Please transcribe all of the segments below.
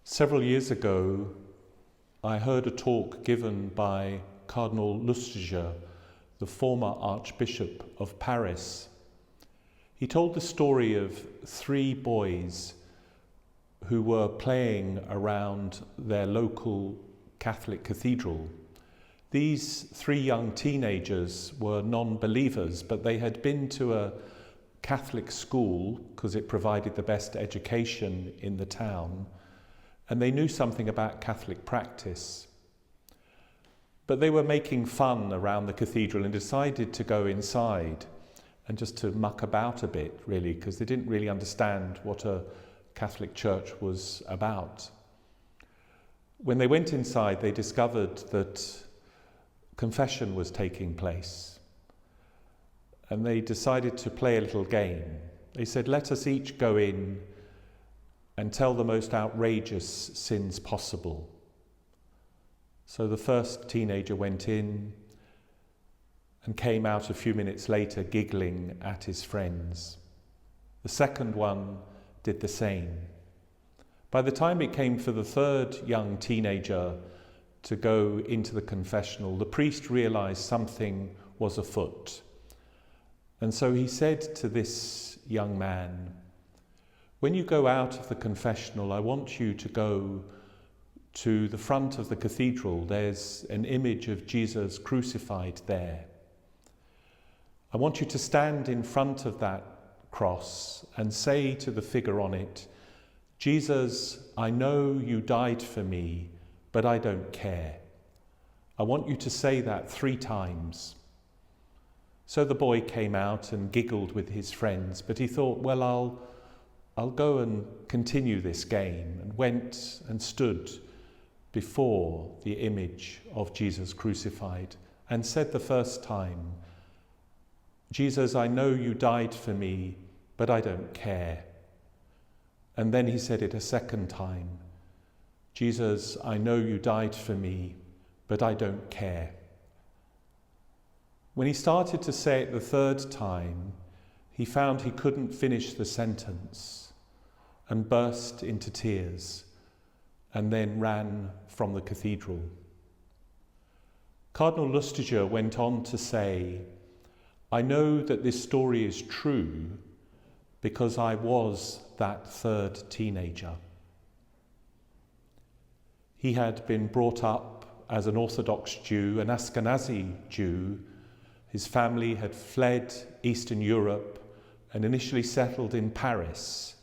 Several years ago, I heard a talk given by Cardinal Lustiger, the former Archbishop of Paris. He told the story of 3 boys who were playing around their local Catholic cathedral. These 3 young teenagers were non-believers, but they had been to a Catholic school because it provided the best education in the town, and they knew something about Catholic practice. But they were making fun around the cathedral and decided to go inside and just to muck about a bit, really, because they didn't really understand what a Catholic church was about. When they went inside, they discovered that confession was taking place, and they decided to play a little game. They said, "Let us each go in and tell the most outrageous sins possible." So the first teenager went in and came out a few minutes later giggling at his friends. The second one did the same. By the time it came for the third young teenager to go into the confessional, the priest realized something was afoot. And so he said to this young man, "When you go out of the confessional, I want you to go to the front of the cathedral. There's an image of Jesus crucified there. I want you to stand in front of that cross and say to the figure on it, 'Jesus, I know you died for me, but I don't care.' I want you to say that 3 times. So the boy came out and giggled with his friends, but he thought, well, I'll go and continue this game, and went and stood before the image of Jesus crucified and said the first time, 'Jesus, I know you died for me, but I don't care.' And then he said it a second time, 'Jesus, I know you died for me, but I don't care.' When he started to say it the third time, he found he couldn't finish the sentence and burst into tears and then ran from the cathedral. Cardinal Lustiger went on to say, "I know that this story is true because I was that third teenager." He had been brought up as an Orthodox Jew, an Ashkenazi Jew. His family had fled Eastern Europe and initially settled in Paris.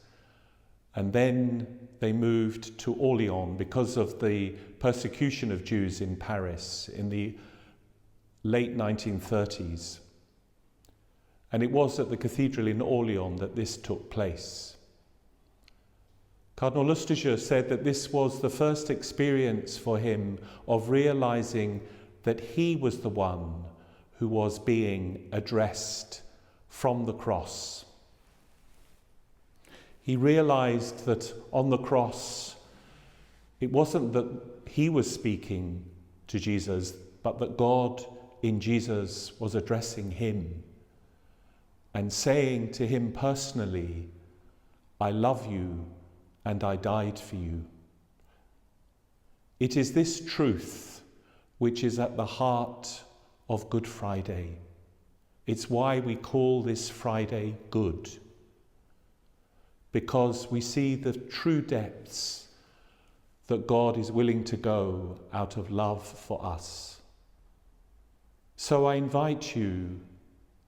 And then they moved to Orléans because of the persecution of Jews in Paris in the late 1930s. And it was at the cathedral in Orléans that this took place. Cardinal Lustiger said that this was the first experience for him of realizing that he was the one who was being addressed from the cross. He realized that on the cross, it wasn't that he was speaking to Jesus, but that God in Jesus was addressing him and saying to him personally, "I love you and I died for you." It is this truth which is at the heart of Good Friday. It's why we call this Friday good, because we see the true depths that God is willing to go out of love for us. So I invite you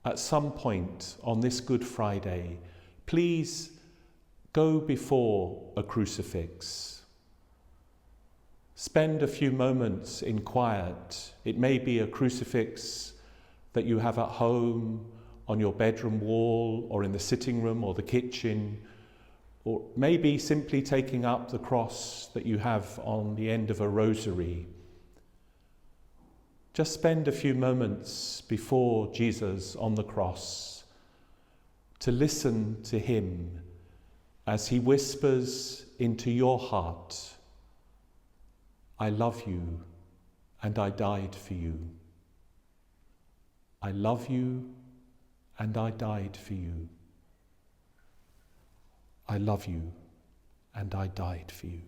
at some point on this Good Friday, please go before a crucifix. Spend a few moments in quiet. It may be a crucifix that you have at home, on your bedroom wall, or in the sitting room or the kitchen, or maybe simply taking up the cross that you have on the end of a rosary. Just spend a few moments before Jesus on the cross to listen to him as he whispers into your heart, "I love you and I died for you. I love you and I died for you. I love you and I died for you."